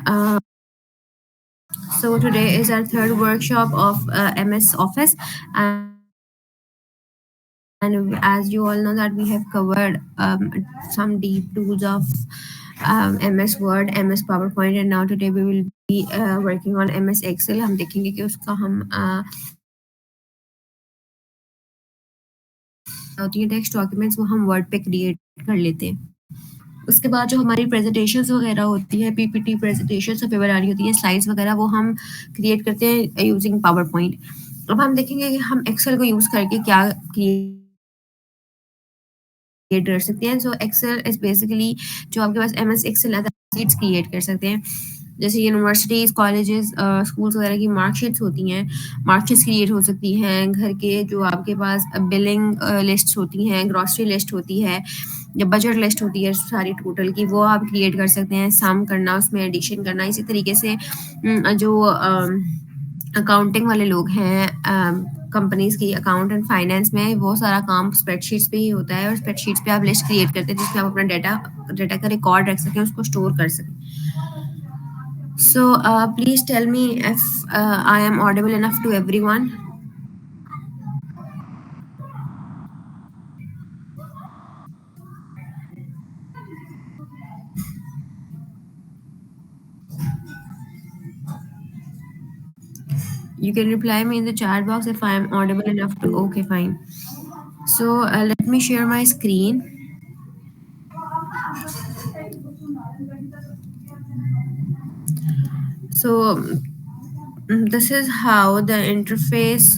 Uh, so today is our third workshop of MS Office, and as you all know that we have covered some deep tools of MS Word, MS PowerPoint, and now today we will be working on MS Excel. हम देखेंगे कि उसका हम होती है text documents वो हम word पे क्रिएट कर लेते हैं। उसके बाद जो हमारी प्रेजेंटेशंस वगैरह होती है, पीपीटी प्रेजेंटेशंस पेपर आ रही होती है, स्लाइड्स वगैरह वो हम क्रिएट करते हैं यूजिंग पावर पॉइंट। अब हम देखेंगे कि हम एक्सेल को यूज़ करके क्या क्रिएट कर सकते हैं। सो एक्सेल इज बेसिकली जो आपके पास एम एस एक्सेल है शीट्स क्रिएट कर सकते हैं। जैसे यूनिवर्सिटीज़, कॉलेजेस, स्कूल्स वगैरह की मार्कशीट्स होती हैं, मार्कशीट्स क्रिएट हो सकती हैं। घर के जो आपके पास बिलिंग लिस्ट्स होती हैं, ग्रॉसरी लिस्ट होती है, या बजट लिस्ट होती है सारी टोटल की, वो आप क्रिएट कर सकते हैं। सम करना, उसमें एडिशन करना, इसी तरीके से जो अकाउंटिंग वाले लोग हैं कंपनीज की, अकाउंट एंड फाइनेंस में, वो सारा काम स्प्रेडशीट्स पे ही होता है, और स्प्रेडशीट्स पे आप लिस्ट क्रिएट करते हैं जिसमें आप अपना डेटा का रिकॉर्ड रख सकें, उसको स्टोर कर सकें। So please tell me if I am audible enough to everyone. You can reply me in the chat box if I am audible enough to. Okay, fine. So let me share my screen. So this is how the interface.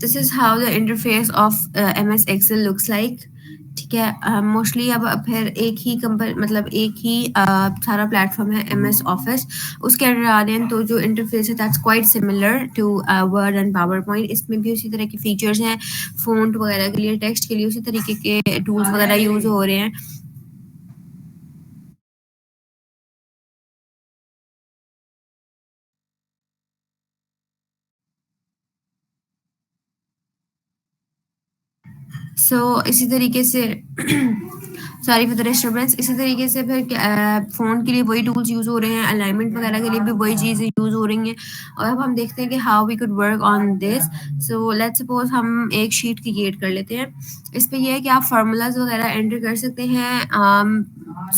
This is how the interface of MS Excel looks like. ठीक है, mostly अब फिर एक ही मतलब एक ही सारा platform है M S office, उसके अंडर आ रहे हैं। तो जो इंटरफेस है that's quite similar to Word and PowerPoint. इसमें भी उसी तरह के फीचर्स हैं, फ़ॉन्ट वगैरह के लिए, टेक्स्ट के लिए उसी तरीके के टूल्स वगैरह यूज़ हो रहे हैं। इसी तरीके से सॉरी फॉर द डिस्टर्बेंस। इसी तरीके से फिर फ़ोन के लिए वही टूल्स यूज़ हो रहे हैं, अलाइनमेंट वगैरह के लिए भी वही चीज़ें यूज़ हो रही हैं। और अब हम देखते हैं कि how we could work on this. So let's suppose हम एक शीट क्रिएट कर लेते हैं। इस पे ये है कि आप फार्मूलाज वगैरह एंटर कर सकते हैं।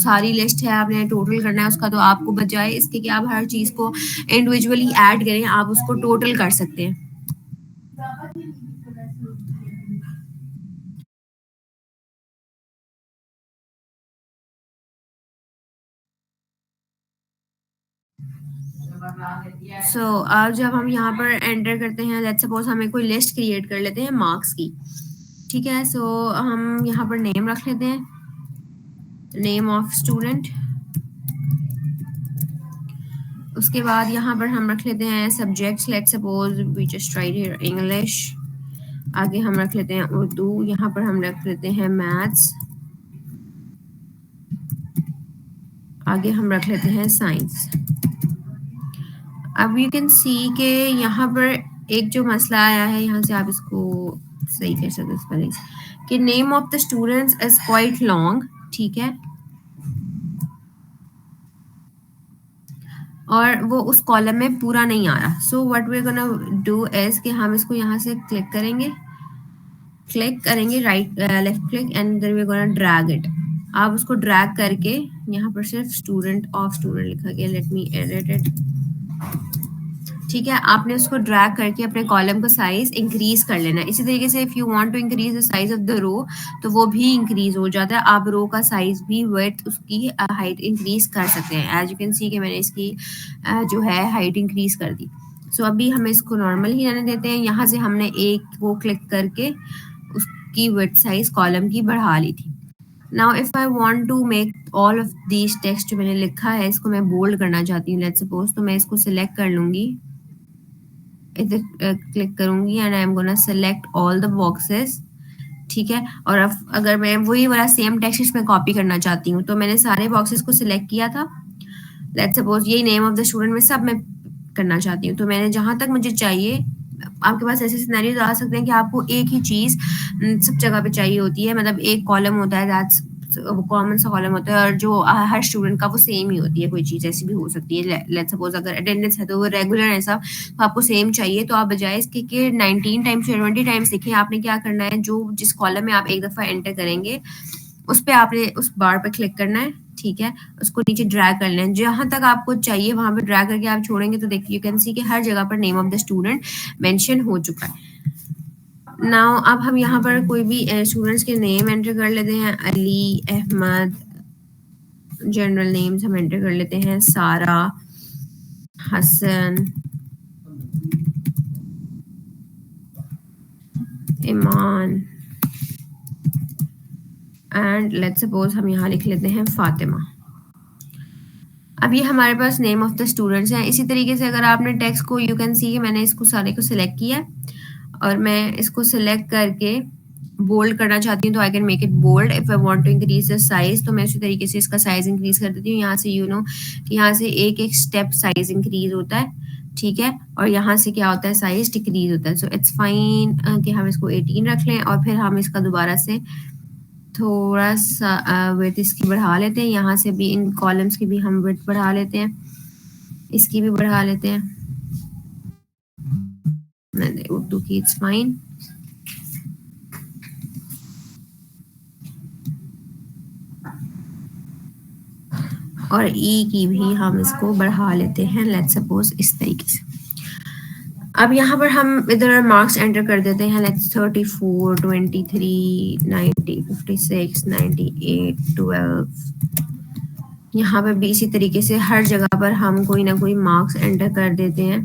सारी लिस्ट है, आपने टोटल करना है उसका, तो आपको बजाय इसके कि आप हर चीज़ को इंडिविजुअली ऐड करें, आप उसको टोटल कर सकते हैं। अब जब हम यहाँ पर एंटर करते हैं, लेट्स सपोज हमें कोई लिस्ट क्रिएट कर लेते हैं मार्क्स की। ठीक है, हम यहाँ पर नेम रख लेते हैं, नेम ऑफ स्टूडेंट। उसके बाद यहाँ पर हम रख लेते हैं subjects, let's suppose we just write here English. आगे हम रख लेते हैं उर्दू, यहाँ पर हम रख लेते हैं मैथ्स, आगे हम रख लेते हैं साइंस। अब यू कैन सी के यहाँ पर एक जो मसला आया है, यहाँ से आप इसको सही कर सकते हैं कि name of the students is quite long. ठीक है, और वो उस कॉलम में पूरा नहीं आ रहा। So what we gonna do is कि हम इसको यहाँ से क्लिक करेंगे right left click, and then we gonna drag it. आप उसको ड्रैग करके यहाँ पर सिर्फ स्टूडेंट ऑफ स्टूडेंट लिखा गया, लेट मी एडिट इट। ठीक है, आपने उसको ड्रैग करके अपने कॉलम का साइज इंक्रीज कर लेना है। इसी तरीके से if you want to increase the size of the row, तो वो भी इंक्रीज हो जाता है। आप रो का साइज भी, विड्थ, उसकी हाइट इंक्रीज कर सकते हैं। एज यू कैन सी कि मैंने इसकी जो है हाइट इंक्रीज कर दी। अभी हम इसको नॉर्मल ही रहने देते हैं। यहाँ से हमने एक वो क्लिक करके उसकी विड्थ साइज कॉलम की बढ़ा ली थी। Now if I want to make all of these text जो मैंने लिखा है, इसको मैं बोल्ड करना चाहती हूँ लेट्स सपोज, तो मैं इसको सिलेक्ट कर लूंगी, इधर क्लिक करूंगी, and I am gonna select all the boxes. ठीक है, और अब अगर मैं वही वाला सेम टेक्स्ट इसमें कॉपी करना चाहती हूँ, तो मैंने सारे बॉक्सेस को सिलेक्ट किया था। लेट्स सपोज यही नेम ऑफ द स्टूडेंट में सब मैं करना चाहती हूँ, तो मैंने जहां तक मुझे चाहिए, आपके पास ऐसे सिनेरियोज आ सकते हैं कि आपको एक ही चीज सब जगह पे चाहिए होती है, मतलब एक कॉलम होता है दैट्स कॉमन सा कॉलम होता है और जो हर स्टूडेंट का वो सेम ही होती है, कोई चीज़ ऐसी भी हो सकती है। लेट्स सपोज अगर अटेंडेंस है तो वो रेगुलर ऐसा तो आपको सेम चाहिए, तो आप बजाय इसके कि 19 टाइम्स या 20 टाइम्स लिखें, आपने क्या करना है, जो जिस कॉलम में आप एक दफ़ा एंटर करेंगे उस पे आपने उस बार पे क्लिक करना है, ठीक है, उसको नीचे ड्रैग कर लेना है, जहाँ तक आपको चाहिए वहाँ पे ड्रैग करके आप छोड़ेंगे तो देखिए यू कैन सी कि हर जगह पर name of the student mention हो चुका है। नाउ अब हम यहाँ पर कोई भी स्टूडेंट्स के नेम एंटर कर लेते हैं, अली, अहमद, जनरल नेम्स हम एंटर कर लेते हैं, सारा, हसन, ईमान एंड लेट्स सपोज हम यहाँ लिख लेते हैं फातिमा। अब ये हमारे पास नेम ऑफ द स्टूडेंट्स हैं। इसी तरीके से अगर आपने टेक्स्ट को यू कैन सी कि मैंने इसको सारे को सिलेक्ट किया और मैं इसको सिलेक्ट करके बोल्ड करना चाहती हूँ तो I can make it bold. If I want to increase the size तो मैं उसी तरीके से इसका साइज इंक्रीज कर देती हूँ। यहाँ से यू नो कि यहाँ से एक एक स्टेप साइज इंक्रीज होता है, ठीक है, और यहाँ से क्या होता है, साइज डिक्रीज होता है। सो इट्स फाइन कि हम इसको 18 रख लें और फिर हम इसका दोबारा से थोड़ा सा विड्थ इसकी बढ़ा लेते हैं। यहाँ से भी इन कॉलम्स की भी हम विड्थ बढ़ा लेते हैं, इसकी भी बढ़ा लेते हैं, उर्दू की इट्स फाइन। और ई की भी हम इसको बढ़ा लेते हैं, लेट्स सपोज इस तरीके से। अब यहाँ पर हम इधर मार्क्स एंटर कर देते हैं, लेट्स 34, 23, 90, 56, 98, 12। यहाँ पर भी इसी तरीके से हर जगह पर हम कोई ना कोई मार्क्स एंटर कर देते हैं।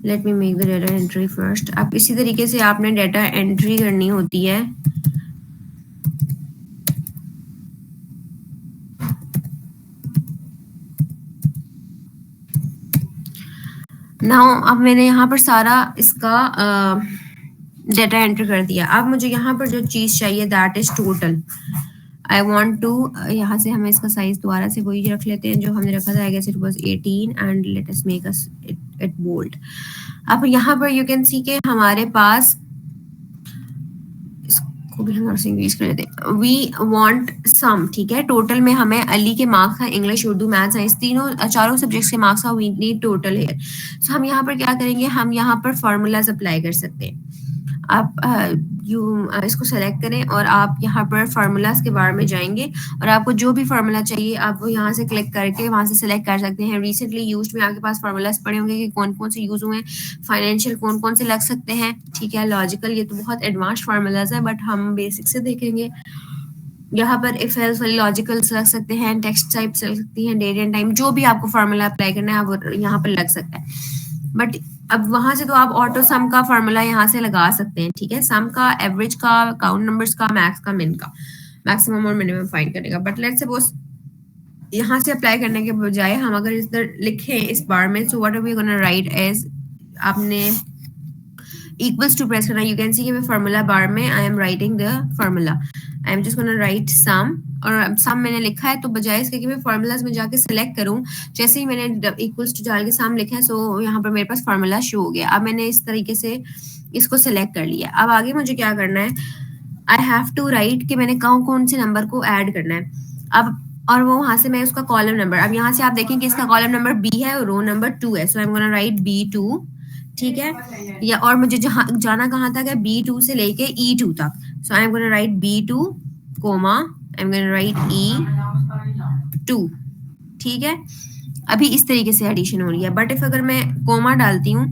Let me make the data entry first. अब इसी तरीके से आपने डेटा एंट्री करनी होती है। नाउ अब मैंने यहाँ पर सारा इसका डेटा एंटर कर दिया। अब मुझे यहाँ पर जो चीज़ चाहिए that is total. I want to, यहाँ से हमें इसका साइज दोबारा से वही रख लेते हैं जो हमने रखा था, I guess it was 18 and let us make us it bold. अब यहाँ पर यू कैन सी के हमारे पास, इसको भी हम इंक्रीज कर लेते हैं, वी वांट सम, ठीक है, टोटल में हमें अली के मार्क्स हैं, इंग्लिश, उर्दू, मैथ, साइंस, तीनों चारों सब्जेक्ट्स के मार्क्स हैं, वी नीड टोटल है। सो हम यहाँ पर क्या करेंगे, हम यहाँ पर फार्मूलाज अप्लाई कर सकते हैं। आप इसको सेलेक्ट करें और आप यहाँ पर फार्मूलाज के बारे में जाएंगे और आपको जो भी फार्मूला चाहिए आप वो यहाँ से क्लिक करके वहाँ से सेलेक्ट कर सकते हैं। रिसेंटली यूज्ड में आपके पास फार्मूलाज पड़े होंगे कि कौन कौन से यूज हुए हैं, फाइनेंशियल कौन कौन से लग सकते हैं, ठीक है, लॉजिकल ये तो बहुत एडवांस फार्मूलाज है बट हम बेसिक से देखेंगे। यहाँ पर इफ एल्स वाली लॉजिकल लग सकते हैं, टेक्स्ट टाइप लग सकती हैं, डेट एंड टाइम, जो भी आपको फार्मूला अप्लाई करना है वो यहाँ पर लग सकता है। बट अब वहां से तो आप ऑटो सम का फार्मूला यहाँ से लगा सकते हैं, ठीक है, सम का, एवरेज का, काउंट नंबर्स का, मैक्स का, मिन का, मैक्सिमम और मिनिमम फाइंड करने का। बट लेट्स सपोज यहाँ से अप्लाई करने के बजाय हम अगर इधर लिखें इस बार में, so what are we gonna write as, आपने इक्वल्स टू प्रेस करना, यू कैन सी कि फार्मूला बार में I am writing the formula, I am just gonna write sum, और सम मैंने लिखा है तो बजाय इसके कि मैं फार्मूलाज में जाके सिलेक्ट करूं, जैसे ही मैंने इक्वल्स टू डाल के सम लिखा है, सो यहाँ पर मेरे पास फार्मूला शो हो गया। अब मैंने इस तरीके से इसको सिलेक्ट कर लिया। अब आगे मुझे क्या करना है, आई हैव टू राइट कि मैंने कौन से नंबर को ऐड करना है। अब और वो वहां से मैं उसका कॉलम नंबर, अब यहाँ से आप देखें कि इसका कॉलम नंबर बी है और रो नंबर 2 है, so I am gonna write B2, ठीक है, या और मुझे जहाँ जाना कहाँ तक है, B2 से लेके E2 तक, so I am gonna write B2 comma I am gonna write E2, ठीक है। अभी इस तरीके से एडिशन हो रही है। बट इफ अगर मैं कोमा डालती हूँ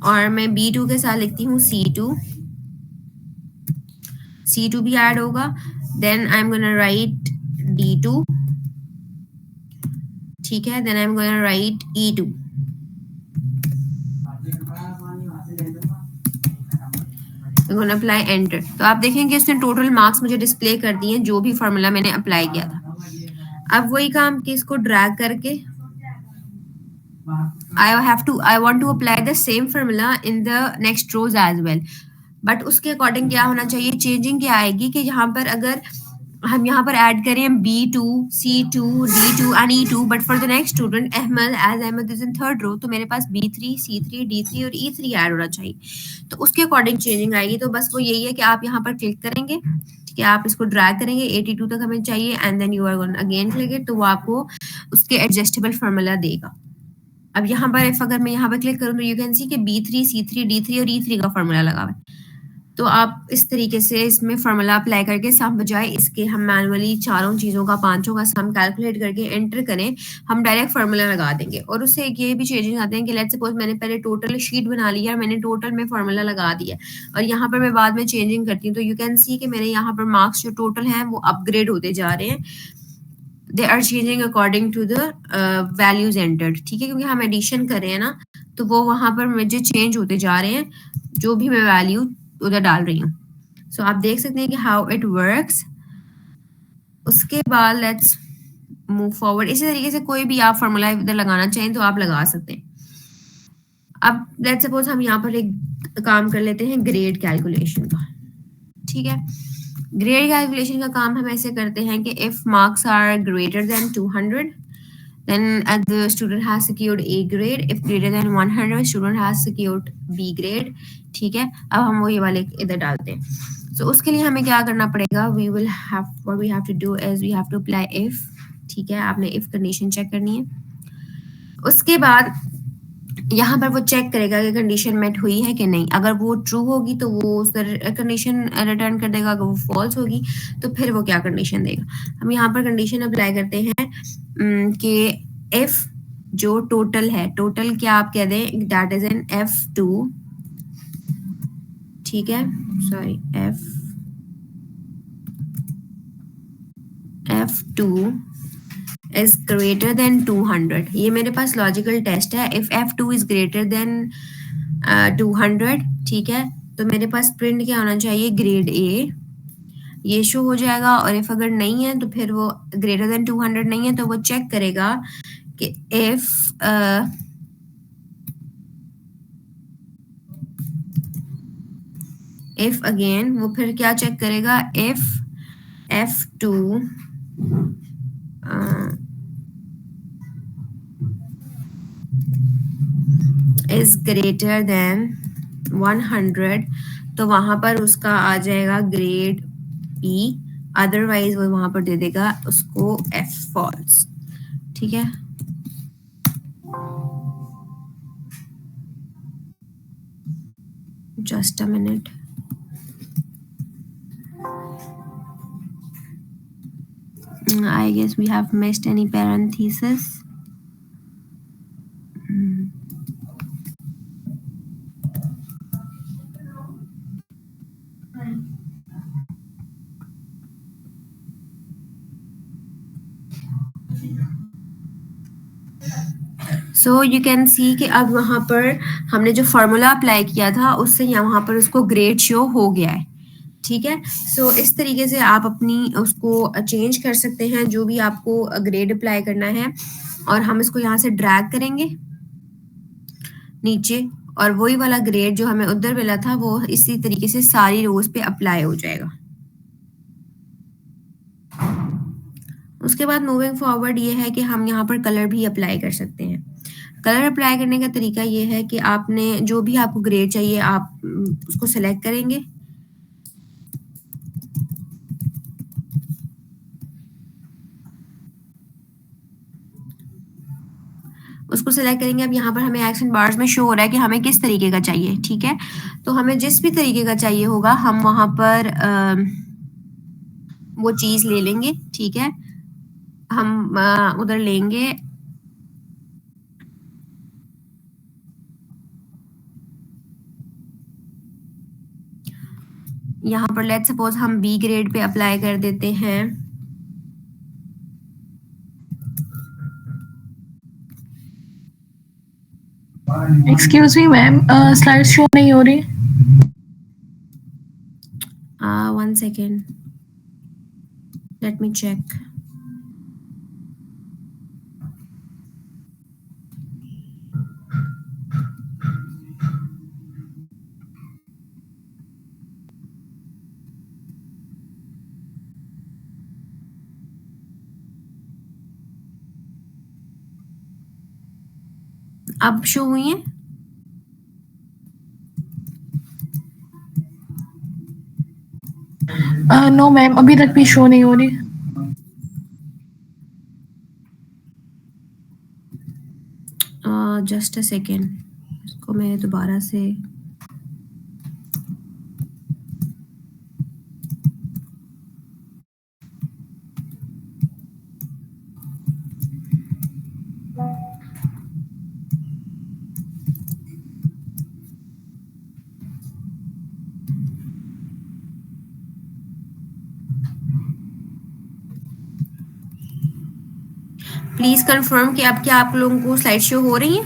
और मैं B2 के साथ लिखती हूँ C2 भी ऐड होगा, then I am gonna write D2, ठीक है, then I am gonna write E2, apply enter. तो आप देखेंगे उसने टोटल मार्क्स मुझे डिस्प्ले कर दिए जो भी फार्मूला मैंने अप्लाई किया था। अब वही काम कि इसको ड्रैग करके I want to apply the same formula in the next rows as well, but उसके अकॉर्डिंग क्या होना चाहिए, चेंजिंग क्या आएगी कि यहाँ पर अगर हम यहाँ पर ऐड करें B2, C2, D2 and E2, but for the next student Ahmad, as Ahmad is in third row, तो मेरे पास B3, C3, D3 और E3 ऐड होना चाहिए, तो उसके अकॉर्डिंग चेंजिंग आएगी। तो बस वो यही है कि आप यहाँ पर क्लिक करेंगे, ठीक है, आप इसको ड्रैग करेंगे 82 तक हमें चाहिए, and then you are going again click it, तो वो आपको उसके एडजस्टेबल फार्मूला देगा। अब यहाँ पर इफ अगर मैं यहाँ पर क्लिक करूँ तो यू कैन सी कि B3, C3, D3 और E3 का फार्मूला लगा हुआ है। तो आप इस तरीके से इसमें फार्मूला अप्लाई करके सम बजाय इसके हम मैनुअली चारों चीज़ों का, पांचों का सम कैलकुलेट करके एंटर करें, हम डायरेक्ट फार्मूला लगा देंगे। और उससे एक ये भी चेंजेस आते हैं कि लेट्स सपोज मैंने पहले टोटल शीट बना लिया, मैंने टोटल में फार्मूला लगा दिया और यहाँ पर मैं बाद में चेंजिंग करती हूँ, तो यू कैन सी कि मेरे यहाँ पर मार्क्स जो टोटल हैं वो अपग्रेड होते जा रहे हैं, they are changing according to the values entered, ठीक है, क्योंकि हम एडिशन कर रहे हैं ना, तो वो वहां पर मुझे चेंज होते जा रहे हैं जो भी मैं वैल्यू उधर डाल रही हूँ। सो आप देख सकते हैं कि हाउ इट वर्क्स। उसके बाद लेट्स मूव फॉरवर्ड। इसी तरीके से कोई भी आप फार्मूला इधर लगाना चाहें तो आप लगा सकते हैं। अब लेट्स सपोज हम यहाँ पर एक काम कर लेते हैं ग्रेड कैलकुलेशन का, ठीक है। ग्रेड कैलकुलेशन का काम हम ऐसे करते हैं कि if marks are greater than 200 then the student has secured A grade, if greater than 100 student has secured B grade, ठीक है। अब हम वो ये वाले इधर डालते हैं। So उसके लिए हमें क्या करना पड़ेगा, we will have, what we have to do is we have to apply if, ठीक है, आपने if कंडीशन चेक करनी है। उसके बाद यहाँ पर वो चेक करेगा कि कंडीशन मेट हुई है कि नहीं, अगर वो ट्रू होगी तो वो उस कंडीशन रिटर्न कर देगा, अगर वो फॉल्स होगी तो फिर वो क्या कंडीशन देगा। हम यहाँ पर कंडीशन अप्लाई करते हैं कि इफ जो टोटल है, टोटल क्या आप कह दें, दैट इज एन F2, ठीक है, sorry F2 is greater than 200, ये मेरे पास लॉजिकल टेस्ट है। If F2 is greater than 200, ठीक है, तो मेरे पास प्रिंट क्या होना चाहिए, ग्रेड ए, ये शो हो जाएगा। और इफ अगर नहीं है तो फिर वो ग्रेटर देन 200 नहीं है तो वो चेक करेगा कि इफ अगेन वो फिर क्या चेक करेगा, if F2 is greater than 100, तो वहां पर उसका आ जाएगा ग्रेड बी, अदरवाइज वो वहां पर दे देगा उसको F फॉल्स, ठीक है। Just a minute, I guess we have missed any parenthesis. So you can see कि अब वहाँ पर हमने जो फार्मूला अप्लाई किया था उससे यहाँ पर उसको ग्रेड शो हो गया है, ठीक है। सो इस तरीके से आप अपनी उसको चेंज कर सकते हैं जो भी आपको ग्रेड अप्लाई करना है। और हम इसको यहाँ से ड्रैग करेंगे नीचे, और वही वाला ग्रेड जो हमें उधर मिला था वो इसी तरीके से सारी रोज पे अप्लाई हो जाएगा। उसके बाद मूविंग फॉरवर्ड ये है कि हम यहाँ पर कलर भी अप्लाई कर सकते हैं। कलर अप्लाई करने का तरीका ये है कि आपने जो भी आपको ग्रेड चाहिए आप उसको सिलेक्ट करेंगे, उसको सिलेक्ट करेंगे। अब यहाँ पर हमें एक्शन बार्स में शो हो रहा है कि हमें किस तरीके का चाहिए, ठीक है। तो हमें जिस भी तरीके का चाहिए होगा हम वहां पर वो चीज ले लेंगे, ठीक है। हम उधर लेंगे, यहाँ पर लेट्स सपोज हम बी ग्रेड पे अप्लाई कर देते हैं। Excuse me ma'am, slide show नहीं हो रही। 1 सेकेंड, लेट मी चेक। अब शो हुई है? नो मैम, अभी तक भी शो नहीं हो रही। जस्ट अ सेकेंड, इसको मैं दोबारा से प्लीज कंफर्म कि अब क्या आप लोगों को स्लाइड शो हो रही है?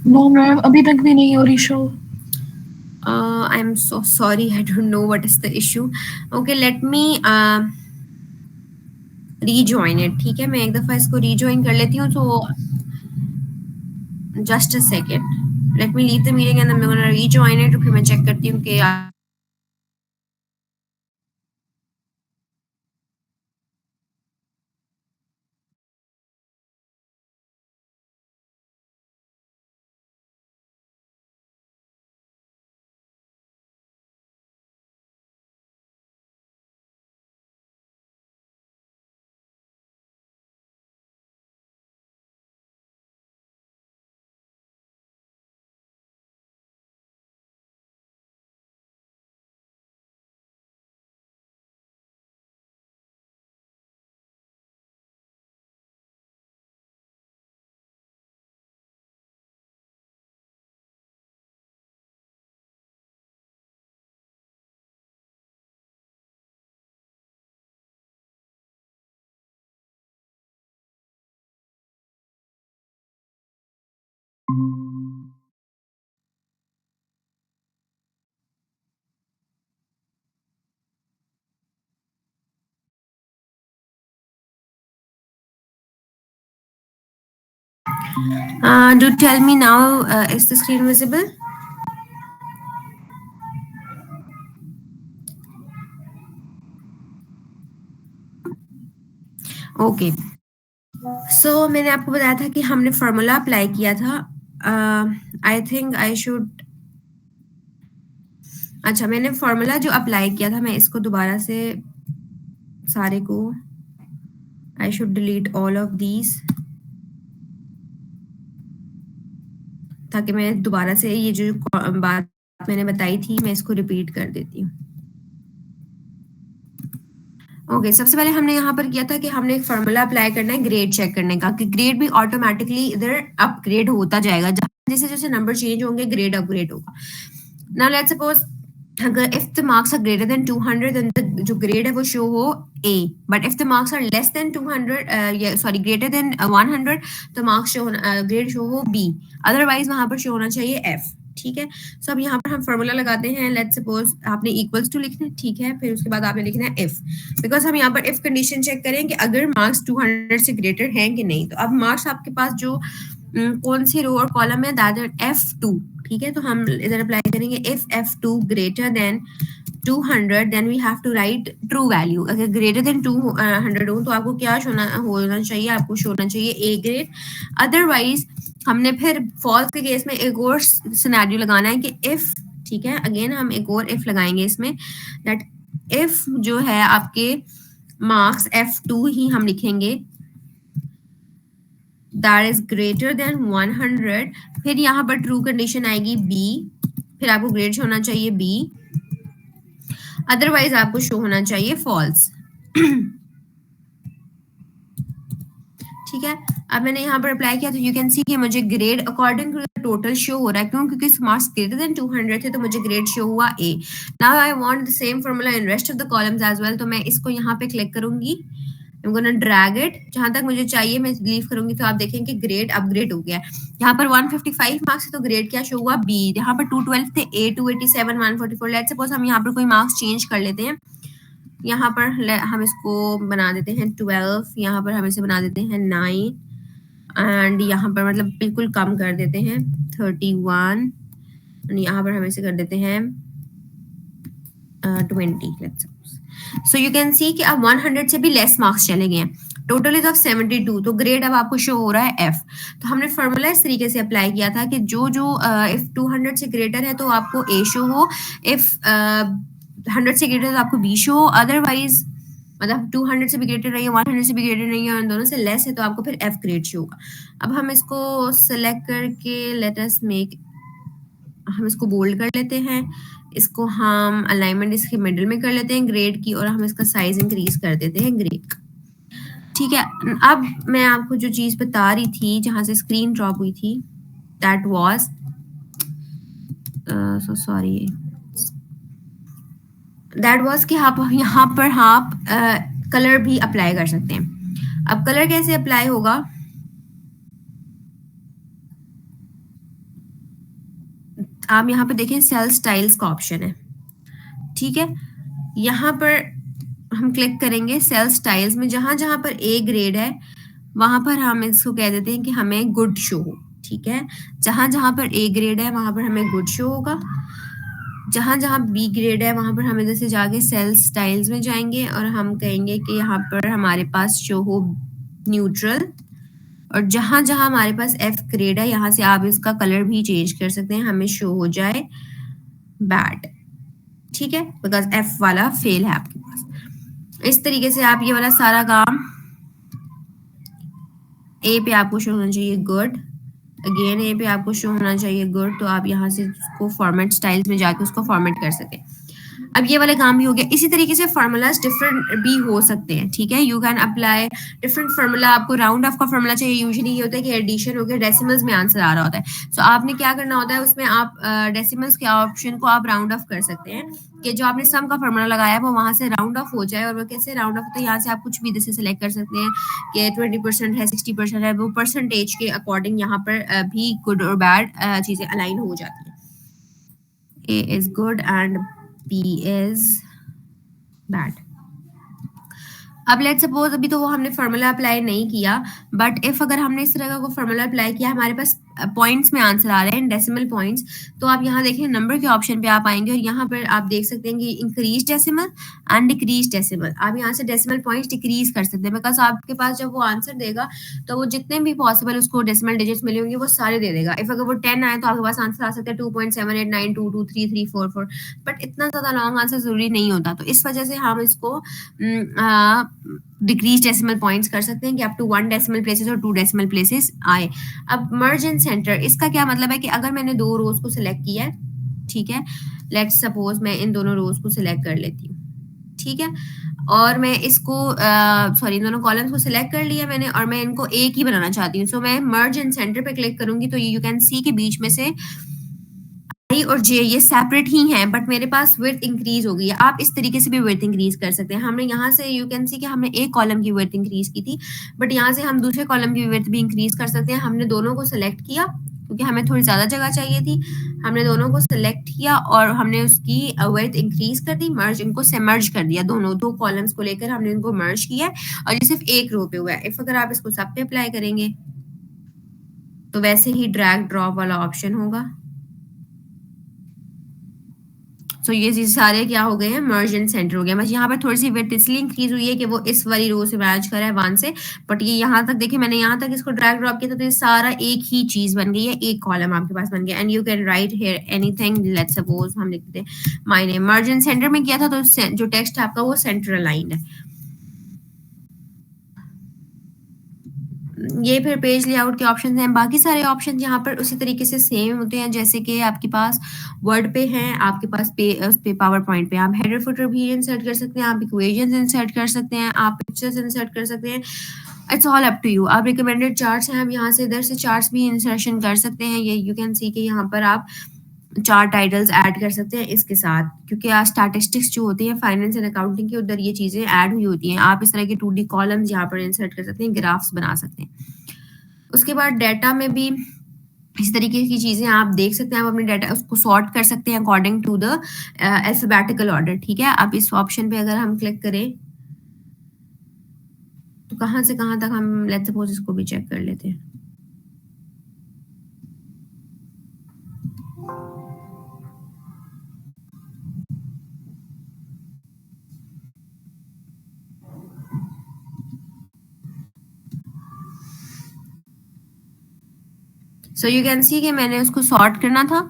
नो मैम, अभी तक भी नहीं हो रही show. I am so sorry, I don't know what is the issue. Okay, let me rejoin it. ठीक है, मैं एक दफा इसको रीजॉइन कर लेती हूँ, तो just a second, let me leave the meeting and मैं रीजॉइन इट, फिर मैं चेक करती हूँ कि do tell me now, is the screen visible? Okay, so मैंने आपको बताया था कि हमने फॉर्मूला अप्लाई किया था। आई थिंक आई शुड, अच्छा, मैंने फॉर्मूला जो अप्लाई किया था, मैं इसको दोबारा से सारे को, I should delete all of these, ताकि मैं दोबारा से ये जो बात मैंने बताई थी मैं इसको रिपीट कर देती हूँ। ओके, सबसे पहले हमने यहाँ पर किया था कि हमने एक फार्मूला अप्लाई करना है ग्रेड चेक करने का, कि ग्रेड भी ऑटोमेटिकली इधर अपग्रेड होता जाएगा, जैसे जैसे नंबर चेंज होंगे ग्रेड अपग्रेड होगा। नाउ लेट्स सपोज अगर if the marks are greater than 200 then जो ग्रेड है वो शो हो A, but if the marks are less than 200 sorry greater than 100 तो मार्क्स शो होना ग्रेड शो हो बी, अदरवाइज वहां पर शो होना चाहिए एफ। ठीक है, सो अब यहाँ पर हम फॉर्मूला लगाते हैं। लेट्स सपोज आपने इक्वल्स टू लिखना है, ठीक है, फिर उसके बाद आपने लिखना है इफ, बिकॉज हम यहाँ पर इफ कंडीशन चेक करें कि अगर मार्क्स 200 से ग्रेटर हैं कि नहीं। तो अब मार्क्स आपके पास जो कौन सी रो और कॉलम है, दैट F2। ठीक है, तो हम इधर अप्लाई करेंगे if F2 greater than 200 then we have to write true value. अगर ग्रेटर देन 200 हो तो आपको क्या होना चाहिए, आपको शो होना चाहिए ए ग्रेड। अदरवाइज हमने फिर फॉल्स के केस में एक और सिनेरियो लगाना है कि इफ, ठीक है, अगेन हम एक और इफ लगाएंगे इसमें, दैट इफ जो है आपके मार्क्स F2 ही हम लिखेंगे, दैट इज ग्रेटर देन 100, फिर यहाँ पर ट्रू कंडीशन आएगी बी, फिर आपको ग्रेड शो होना चाहिए बी, अदरवाइज आपको शो होना चाहिए फॉल्स। ठीक है, अब मैंने यहाँ पर अप्लाई किया तो यू कैन सी कि मुझे grade according to total show हो रहा है, क्यों, क्योंकि मार्क्स ग्रेटर देन 200 थे तो मुझे ग्रेड शो हुआ A. Now I want the same formula in rest of the columns as well, तो मैं इसको यहाँ पे क्लिक करूंगी, I'm gonna drag it जहां तक मुझे चाहिए मैं लीव करूंगी, तो आप देखें कि ग्रेड अपग्रेड हो गया है। यहाँ पर 155 मार्क्स है तो ग्रेड क्या शो हुआ बी, यहाँ पर 212 थे ए 287 144। लेट्स सपोज हम यहाँ पर कोई मार्क्स चेंज कर लेते हैं, यहाँ पर हम इसको बना देते हैं 12, यहाँ पर हम इसे बना देते हैं 9, एंड यहाँ पर मतलब बिल्कुल कम कर देते हैं 31, यहाँ पर हम इसे कर देते हैं 20। Let's suppose so you can see कि अब 100 से भी लेस मार्क्स चले गए हैं, टोटल इज ऑफ 72, तो ग्रेड अब आपको शो हो रहा है एफ। तो हमने फॉर्मूला इस तरीके से अप्लाई किया था कि जो जो इफ 200 से ग्रेटर है तो आपको ए शो हो, इफ 100 से ग्रेटर तो आपको बी शो हो, अदरवाइज मतलब 200 से भी ग्रेटर नहीं है, 100 से भी ग्रेटर नहीं है और दोनों से लेस है तो आपको फिर एफ ग्रेड शो होगा। अब हम इसको सेलेक्ट करके लेट अस मेक, हम इसको बोल्ड कर लेते हैं, इसको हम अलाइनमेंट इसके मिडिल में कर लेते हैं ग्रेड की, और हम इसका साइज इंक्रीज कर देते हैं ग्रेड का। ठीक है, अब मैं आपको जो चीज बता रही थी जहां से स्क्रीन ड्रॉप हुई थी, that was so sorry, that was कि आप यहाँ पर आप कलर भी अप्लाई कर सकते हैं। अब कलर कैसे अप्लाई होगा, आप यहाँ पे देखें सेल स्टाइल्स का ऑप्शन है, ठीक है, यहाँ पर हम क्लिक करेंगे सेल स्टाइल्स में, जहां जहां पर ए ग्रेड है वहां पर हम इसको कह देते हैं कि हमें गुड शो हो, ठीक है, जहां जहां पर ए ग्रेड है वहां पर हमें गुड शो होगा, जहां जहां बी ग्रेड है वहां पर हम इधर से जाके सेल स्टाइल्स में जाएंगे और हम कहेंगे कि यहाँ पर हमारे पास शो हो न्यूट्रल, और जहां जहां हमारे पास एफ ग्रेड है यहाँ से आप इसका कलर भी चेंज कर सकते हैं, हमें शो हो जाए बैड, ठीक है, बिकॉज एफ वाला फेल है आपके पास। इस तरीके से आप ये वाला सारा काम, ए पे आपको शो होना चाहिए गुड, अगेन ए पे आपको शो होना चाहिए गुड, तो आप यहाँ से उसको फॉर्मेट स्टाइल्स में जाके उसको फॉर्मेट कर सकें। अब ये वाले काम भी हो गया। इसी तरीके से फार्मूलाज डिफरेंट भी हो सकते हैं, ठीक है, you can apply different formula. आपको राउंड ऑफ का फार्मूला चाहिए, यूजुअली ये होता है कि एडिशन हो गया, डेसिमल्स में आंसर आ रहा होता है, सो आपने क्या करना होता है उसमें, आप डेसिमल्स के ऑप्शन को आप राउंड ऑफ कर सकते हैं कि जो आपने सम का फार्मूला लगाया है वो वहां से राउंड ऑफ हो जाए। और वो कैसे राउंड ऑफ होता है, यहाँ से आप कुछ भी जैसे सेलेक्ट कर सकते हैं कि 20% है, 60% है, वो परसेंटेज के अकॉर्डिंग यहाँ पर भी गुड और बैड चीजें अलाइन हो जाती हैं। A is good and B is bad. अब लेट सपोज अभी तो वो हमने फार्मूला अप्लाई नहीं किया, बट इफ अगर हमने इस तरह का कोई फार्मूला अप्लाई किया, हमारे पास पॉइंट्स में आंसर आ रहे हैं डेसिमल पॉइंट्स, तो आप यहाँ देखें नंबर के ऑप्शन पे आप आएंगे और यहाँ पर आप देख सकते हैं कि increase decimal and decrease decimal, आप यहाँ से डेसिमल पॉइंट्स डिक्रीज कर सकते हैं, बिकॉज आपके पास जब वो आंसर देगा तो वो जितने भी पॉसिबल उसको डेसिमल डिजिट्स मिले होंगे वो सारे दे देगा। इफ अगर वो 10 आए तो आपके पास आंसर आ सकता है 2.7892233344, बट इतना ज्यादा लॉन्ग आंसर जरूरी नहीं होता, तो इस वजह से हम इसको डिक्रीज डेसिमल पॉइंट्स कर सकते हैं कि अप टू 1 डेसिमल प्लेसेस और 2 डेसिमल प्लेसेस आए। अब मर्ज इन सेंटर, इसका क्या मतलब है कि अगर मैंने दो रोज को सिलेक्ट किया है, ठीक है, लेट्स सपोज मैं इन दोनों रोज को सिलेक्ट कर लेती हूँ, ठीक है, और मैं इसको सॉरी इन दोनों कॉलम्स को सिलेक्ट कर लिया मैंने और मैं इनको एक ही बनाना चाहती हूँ, सो मैं मर्ज इन सेंटर पे क्लिक करूंगी तो यू कैन सी के बीच में से आई और जे ये सेपरेट ही हैं, बट मेरे पास विड्थ इंक्रीज हो गई है। आप इस तरीके से भी विड्थ इंक्रीज कर सकते हैं। हमने यहाँ से यू कैन सी कि हमने एक कॉलम की विड्थ इंक्रीज की थी, बट यहाँ से हम दूसरे कॉलम की विड्थ भी इंक्रीज कर सकते हैं। हमने दोनों को सिलेक्ट किया क्योंकि हमें थोड़ी ज्यादा जगह चाहिए थी, हमने दोनों को सिलेक्ट किया और हमने उसकी विड्थ इंक्रीज कर दी, मर्ज इनको से मर्ज कर दिया, दोनों दो कॉलम्स को लेकर हमने इनको मर्ज किया और ये सिर्फ एक रो पे हुआ है। इफ अगर आप इसको सब पे अप्लाई करेंगे तो वैसे ही ड्रैग ड्रॉप वाला ऑप्शन होगा। सो ये चीज सारे क्या हो गए हैं, मर्ज इन सेंटर हो गया। बस यहाँ पर थोड़ी सी विड्थ इसलिए इंक्रीज हुई है कि वो इस वाली रो से मैच कर रहा है 1 से, बट ये यहाँ तक देखिए मैंने यहाँ तक इसको ड्रैग ड्रॉप किया तो ये सारा एक ही चीज बन गई है, एक कॉलम आपके पास बन गया। And you can write hear anything, let's suppose हम लिखते हैं my name, merge in centre में किया था तो जो टेक्स्ट है आपका वो सेंटर अलाइंड है। ये फिर पेज लेआउट के ऑप्शन हैं, बाकी सारे ऑप्शन यहाँ पर उसी तरीके से सेम होते हैं जैसे कि आपके पास वर्ड पे हैं, आपके पास उस पे पावर पॉइंट पे आप हेडर फुटर भी इंसर्ट कर सकते हैं, आप इक्वेशंस इंसर्ट कर सकते हैं, आप पिक्चर्स इंसर्ट कर सकते हैं, it's all up to you. आप रिकमेंडेड चार्ट्स हैं, आप यहाँ से इधर से चार्ट्स भी इंसर्शन कर सकते हैं। ये यू कैन सी के यहाँ पर आप चार्ट टाइटल्स ऐड कर सकते हैं इसके साथ, क्योंकि आज स्टैटिस्टिक्स जो होती है फाइनेंस एंड अकाउंटिंग की उधर ये चीजें ऐड हुई होती हैं। आप इस तरह के 2D कॉलम्स यहाँ पर इंसर्ट कर सकते हैं, ग्राफ्स बना सकते हैं। उसके बाद डाटा में भी इस तरीके की चीजें आप देख सकते हैं, आप अपने डाटा उसको सॉर्ट कर सकते हैं according to the alphabetical order, ठीक है। अब इस ऑप्शन पे अगर हम क्लिक करें तो कहाँ से कहाँ तक हम लेट्स सपोज इसको भी चेक कर लेते हैं। सो यू कैन सी कि मैंने उसको सॉर्ट करना था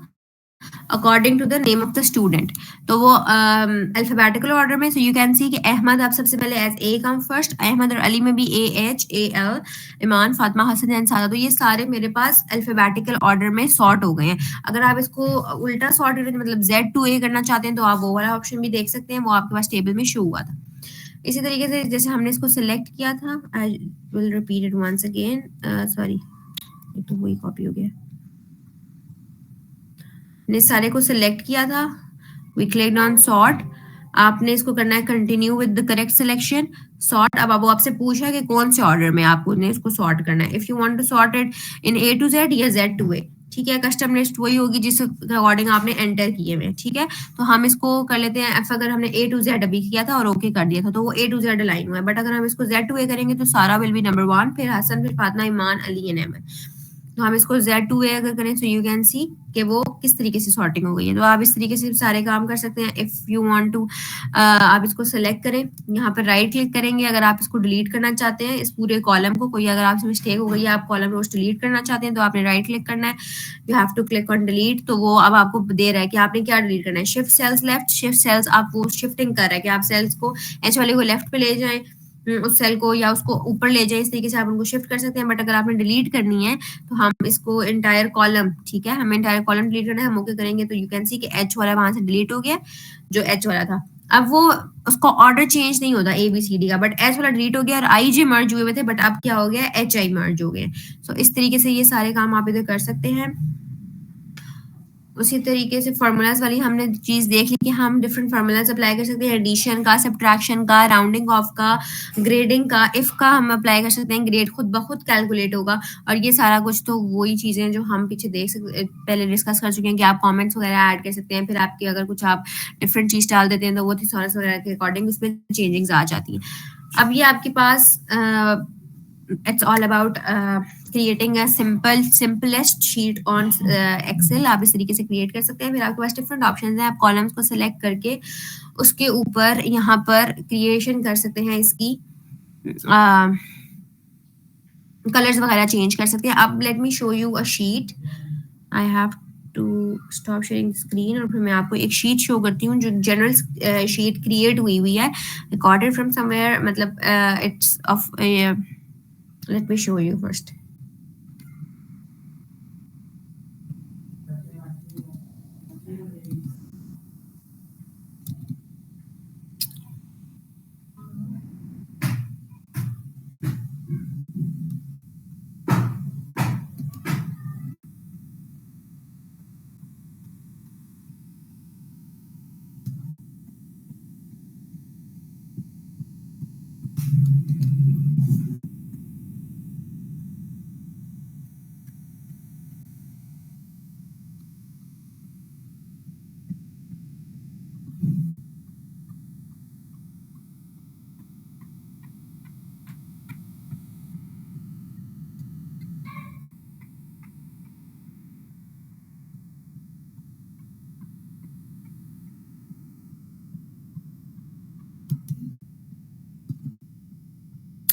according to the name of the student, तो वो अल्फाबेटिकल ऑर्डर में। सो यू कैन सी कि अहमद आप सबसे पहले as a come first, Ahmad और अली में भी AHAL, ईमान, फातिमा, हसन एंड सादा, तो ये सारे मेरे पास अल्फाबेटिकल ऑर्डर में सॉर्ट हो गए हैं। अगर आप इसको उल्टा सॉर्ट मतलब Z to A करना चाहते हैं तो आप वो वाला ऑप्शन भी देख सकते हैं, वो आपके पास टेबल में शो हुआ था। इसी तरीके से जैसे हमने इसको सिलेक्ट किया था, I will repeat it once again, sorry तो वही कॉपी हो गया। ने सारे को सिलेक्ट किया था, वी क्लिक्ड ऑन सॉर्ट। आपने इसको करना है continue with the correct selection, sort. अब वो आपसे पूछा है कि कौन से ऑर्डर में आपको ने इसको सॉर्ट करना है, if you want to sort it in A to Z या Z to A, ठीक है। कस्टम लिस्ट वही होगी जिस अकॉर्डिंग आपने एंटर किए हुए, ठीक है। तो हम इसको कर लेते हैं, अगर हमने A to Z अभी किया था और ओके कर दिया था तो वो A to Z अलाइन हुआ है, बट अगर हम इसको Z to A करेंगे तो सारा विल बी नंबर 1, फिर हसन, फिर फातिमा, ईमान, अली एंड अहमद। तो हम इसको Z to A अगर करें, सो यू कैन सी कि वो किस तरीके से सॉर्टिंग हो गई है। तो आप इस तरीके से सारे काम कर सकते हैं। इफ यू वांट टू, आप इसको सेलेक्ट करें, यहाँ पर राइट क्लिक करेंगे अगर आप इसको डिलीट करना चाहते हैं, इस पूरे कॉलम को। कोई अगर आपसे मिस्टेक हो गई है, आप कॉलम रोज डिलीट करना चाहते हैं, तो आपने राइट क्लिक करना है, you have to click on delete. तो वो अब आपको दे रहा है कि आपने क्या डिलीट करना है, shift cells left, shift cells, आप वो शिफ्टिंग कर रहा है कि आप सेल्स को एच वाले को लेफ्ट पे ले जाएं, उस सेल को, या उसको ऊपर ले जाए, इस तरीके से आप उनको शिफ्ट कर सकते हैं। बट अगर आपने डिलीट करनी है तो हम इसको इंटायर कॉलम, ठीक है, हमें इंटायर कॉलम डिलीट करना है, हम ओके करेंगे तो यू कैन सी कि H वाला वहां से डिलीट हो गया, जो H वाला था। अब वो उसका ऑर्डर चेंज नहीं होता ABCD का, बट H वाला डिलीट हो गया और IJ मर्ज हुए थे, बट अब क्या हो गया, HI मर्ज हो गए। सो इस तरीके से ये सारे काम आप इधर कर सकते हैं। उसी तरीके से फार्मूलाज वाली हमने चीज देख ली कि हम डिफरेंट फार्मूलाज अप्लाई कर सकते हैं, एडिशन का, सब्ट्रैक्शन का, राउंडिंग ऑफ का, ग्रेडिंग का, इफ का हम अप्लाई कर सकते हैं, ग्रेड खुद ब खुद कैलकुलेट होगा। और ये सारा कुछ तो वही चीजें हैं जो हम पीछे देख सकते, पहले डिस्कस कर चुके हैं कि आप कमेंट्स वगैरह ऐड कर सकते हैं, फिर आपकी अगर कुछ आप डिफरेंट चीज डाल देते हैं तो वो थिसॉरस वगैरह के अकॉर्डिंग उसमें चेंजिंग्स आ जाती हैं। अब ये आपके पास it's all about creating a simplest sheet on Excel। आप इस तरीके से क्रिएट कर सकते हैं। फिर आपके पास डिफरेंट ऑप्शंस हैं, आप कॉलम्स को सिलेक्ट करके उसके ऊपर यहाँ पर क्रिएशन कर सकते हैं, इसकी कलर्स वगैरह चेंज कर सकते हैं। अब let me show you a sheet, I have to stop sharing screen, और फिर मैं आपको एक शीट शो करती हूँ जो जनरल शीट क्रिएट हुई है, रिकॉर्डेड फ्रॉम समवेयर, मतलब it's of, let me show you first.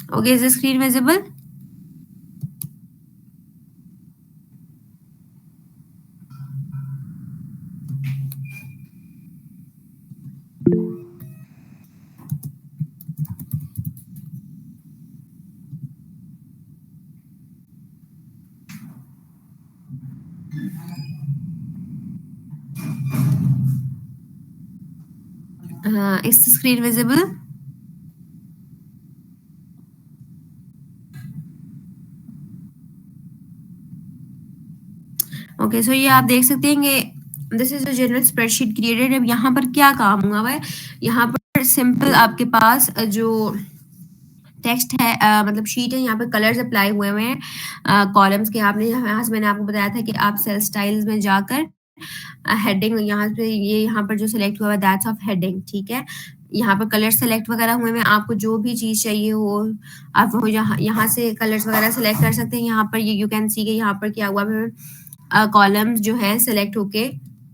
Okay, is the screen visible? Is the screen visible? Okay, so ये आप देख सकते हैं कि this is a general spreadsheet created. अब यहाँ पर क्या काम हुआ हुआ है, यहाँ पर सिंपल आपके पास जो टेक्स्ट है, मतलब शीट है, यहाँ पे कलर्स अप्लाई हुए हुए हैं कॉलम्स के। आपने यहाँ से मैंने आपको बताया था कि आप सेल स्टाइल्स में जाकर हेडिंग, यहाँ पे ये यहाँ पर जो सिलेक्ट हुआ है दैट्स ऑफ हेडिंग, ठीक है। यहाँ पर कलर सेलेक्ट वगैरह हुए हैं, आपको जो भी चीज चाहिए हो आप वो यहाँ से कलर्स वगैरह सेलेक्ट कर सकते हैं। यहाँ पर ये यू कैन सी के यहाँ पर क्या हुआ है, कॉलम्स जो है सेलेक्ट होके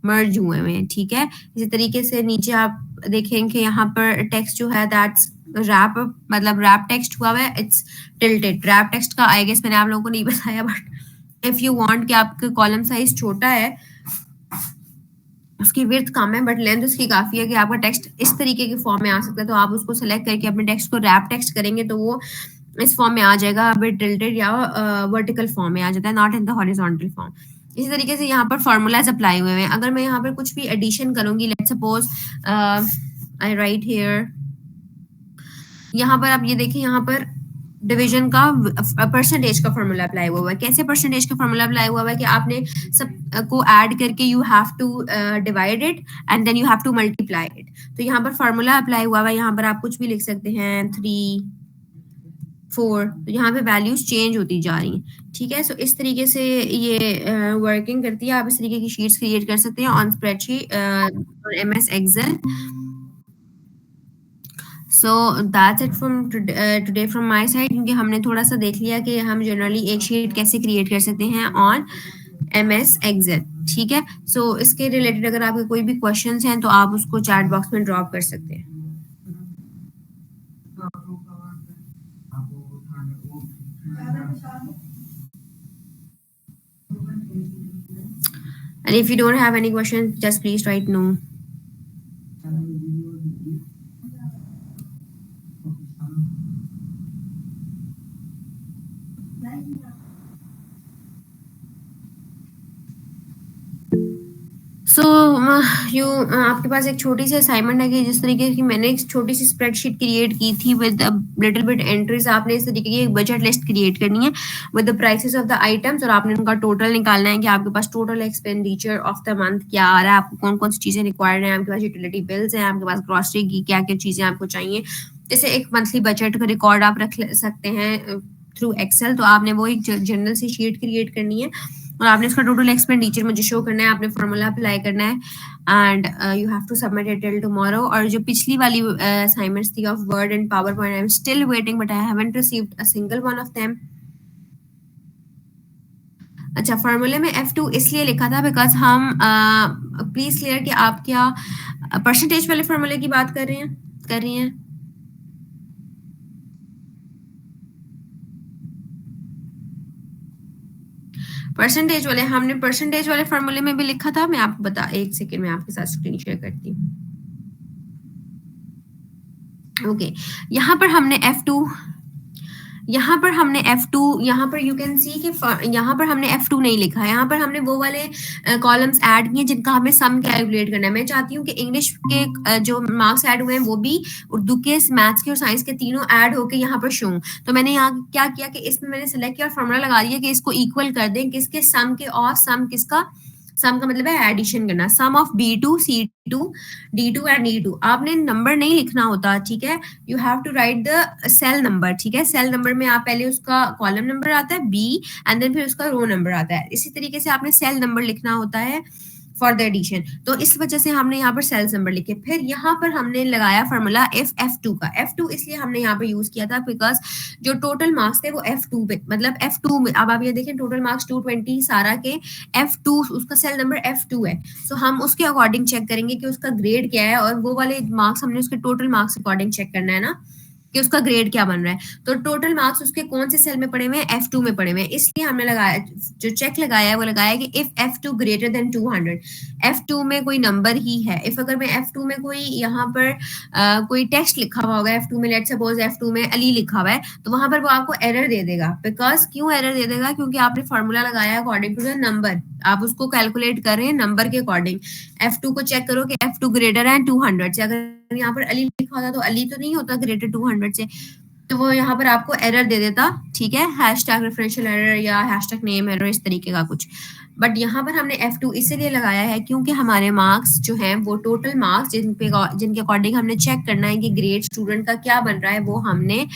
मर्ज हुए हुए हैं, ठीक है। इसी तरीके से नीचे आप देखेंगे यहाँ पर टेक्स्ट जो है दैट्स रैप, मतलब रैप टेक्स्ट हुआ है, इट्स टिल्टेड। रैप टेक्स्ट का आई गेस मैंने आप लोगों को नहीं बताया, बट इफ यू वांट कि आपका कॉलम साइज छोटा है, उसकी विड्थ कम है बट लेंथ उसकी काफी है कि आपका टेक्स्ट इस तरीके के फॉर्म में आ सकता है, तो आप उसको सेलेक्ट करके अपने टेक्स्ट को रैप टेक्स्ट करेंगे तो वो इस फॉर्म में आ जाएगा, बिट टिल्टेड या वर्टिकल फॉर्म में आ जाता है, not in the horizontal form. इसी तरीके से यहाँ पर फॉर्मूलाज अप्लाई हुए हैं। अगर मैं यहाँ पर कुछ भी एडिशन करूंगी, let's suppose I right here, यहाँ पर आप ये देखिए, यहाँ पर डिवीजन का परसेंटेज का फॉर्मूला अप्लाई हुआ है। कैसे परसेंटेज का फॉर्मूला अप्लाई हुआ है कि आपने सब को ऐड करके you have to divide it and then you have to multiply it. तो यहाँ पर फॉर्मूला अप्लाई हुआ है, यहाँ पर आप कुछ भी लिख सकते हैं, 3 4, तो यहाँ पे वैल्यूज चेंज होती जा रही हैं। ठीक है, सो इस तरीके से ये वर्किंग करती है। आप इस तरीके की शीट्स क्रिएट कर सकते हैं ऑन स्प्रेडशीट और MS Excel। So that's it from today from my side, क्योंकि हमने थोड़ा सा देख लिया कि हम जनरली एक शीट कैसे क्रिएट कर सकते हैं ऑन MS Excel। ठीक है, सो इसके रिलेटेड अगर आपके कोई भी क्वेश्चंस हैं तो आप उसको चैट बॉक्स में ड्रॉप कर सकते हैं। And if you don't have any questions, just please write no. सो आपके पास एक छोटी सी असाइनमेंट है कि जिस तरीके की मैंने एक छोटी सी स्प्रेडशीट क्रिएट की थी विद लिटिल बिट एंट्रीज, आपने इस तरीके की एक बजट लिस्ट क्रिएट करनी है with the prices of the items, और आपने उनका टोटल निकालना है कि आपके पास total expenditure of the month क्या आ रहा है, आपको कौन कौन सी चीजें रिक्वायर्ड है, आपके पास यूटिलिटी बिल्स हैं, आपके पास ग्रॉसरी की क्या क्या चीजें आपको चाहिए। जैसे एक मंथली बजट का रिकॉर्ड आप रख सकते हैं थ्रू एक्सेल। तो आपने वो एक जनरल सी शीट क्रिएट करनी है और आपने इसका टोटल एक्सपेंडिचर मुझे शो करना है, आपने फॉर्मूला अप्लाई करना है and you have to submit it till tomorrow. और जो पिछली वाली असाइनमेंट्स थी of Word and PowerPoint, I am still waiting but I haven't received a single one of them. अच्छा, फॉर्मूले में F2 इसलिए लिखा था बिकॉज हम प्लीज क्लियर कि आप क्या परसेंटेज वाले फॉर्मूले की बात कर रही हैं। परसेंटेज वाले, हमने परसेंटेज वाले फॉर्मूले में भी लिखा था। मैं आपको एक सेकेंड में आपके साथ स्क्रीन शेयर करती हूँ। ओके, यहाँ पर हमने F2 यहाँ पर यू कैन सी कि यहाँ पर हमने F2 नहीं लिखा है, यहाँ पर हमने वो वाले कॉलम्स ऐड किए जिनका हमें सम कैलकुलेट करना है। मैं चाहती हूँ कि इंग्लिश के जो मार्क्स ऐड हुए हैं वो भी उर्दू के, मैथ्स के और साइंस के तीनों ऐड होके यहाँ पर शो। तो मैंने यहाँ क्या किया कि इसमें मैंने सेलेक्ट किया और फॉर्मूला लगा दिया कि इसको इक्वल कर दें किसके, सम के, और सम किसका, सम का मतलब है एडिशन करना, सम of B2 C2 D2 and E2। आपने नंबर नहीं लिखना होता, ठीक है, you have to write the cell number. ठीक है, सेल नंबर में आप पहले उसका कॉलम नंबर आता है B एंड देन फिर उसका रो नंबर आता है। इसी तरीके से आपने सेल नंबर लिखना होता है फॉर द एडिशन। तो इस वजह से हमने यहाँ पर सेल्स नंबर लिखे। फिर यहाँ पर हमने लगाया फॉर्मूला F2 का। F2 इसलिए हमने यहाँ पर यूज किया था बिकॉज जो टोटल मार्क्स थे वो F2 पे, मतलब F2 में, अब आप ये देखें टोटल मार्क्स 220 सारा के, F2 उसका सेल नंबर F2 है। सो हम उसके अकॉर्डिंग चेक करेंगे कि उसका ग्रेड क्या है, और वो वाले मार्क्स हमने उसके टोटल मार्क्स अकॉर्डिंग चेक करना है ना कि उसका ग्रेड क्या बन रहा है। तो टोटल मार्क्स उसके कौन से सेल में पड़े हुए हैं, F2 में पड़े हुए हैं। इसलिए हमने लगाया, जो चेक लगाया है वो लगाया कि if F2 greater than 200, F2 में कोई नंबर ही है। इफ अगर मैं F2 में कोई यहाँ पर कोई टेक्स्ट लिखा हुआ होगा F2 में, लेट्स सपोज F2 में अली लिखा हुआ है, तो वहां पर वो आपको एरर दे देगा। बिकॉज क्यों एरर दे देगा, क्योंकि आपने फॉर्मूला लगाया अकॉर्डिंग टू द नंबर, आप उसको कैलकुलेट कर रहे हैं नंबर के अकॉर्डिंग। F2 को चेक करो कि F2 ग्रेटर है 200 से। अगर यहाँ पर अली लिखा होता तो अली तो नहीं होता ग्रेटर 200 से, तो वो यहाँ पर आपको एरर दे देता। ठीक है, हैशटैग रेफरेंशियल एरर या हैशटैग नेम एरर, इस तरीके का कुछ। बट यहाँ पर हमने F2 इसीलिए लगाया है क्योंकि हमारे मार्क्स जो हैं वो टोटल मार्क्स जिनके अकॉर्डिंग हमने चेक करना है कि ग्रेड स्टूडेंट का क्या बन रहा है, वो हमने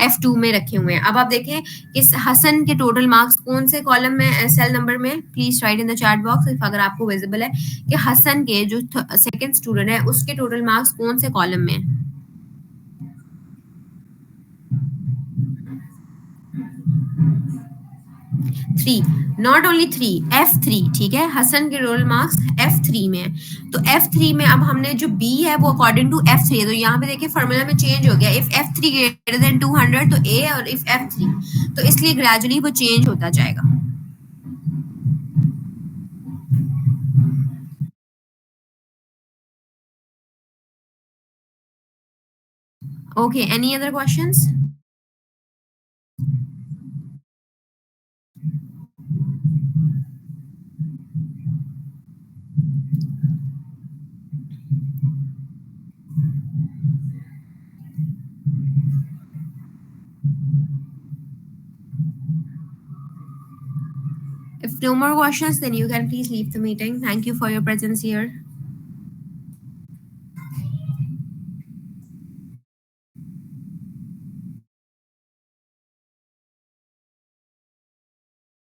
F2 में रखे हुए हैं। अब आप देखें कि हसन के टोटल मार्क्स कौन से कॉलम में, सेल नंबर में, please right in the chat box अगर आपको विजिबल है कि हसन के जो सेकंड स्टूडेंट है उसके टोटल मार्क्स कौन से कॉलम में है। Three, not only 3, F3। ठीक है, हसन के रोल मार्क्स F3 में है। तो F3 में अब हमने जो B है वो अकॉर्डिंग टू F3 है। तो यहाँ पे देखिए फॉर्मूला में चेंज हो गया, इफ F3 ग्रेटर देन 200 तो A, और इफ F3, तो इसलिए ग्रेजुअली वो चेंज होता जाएगा। Okay, any other questions? If no more questions, then you can please leave the meeting. Thank you for your presence here.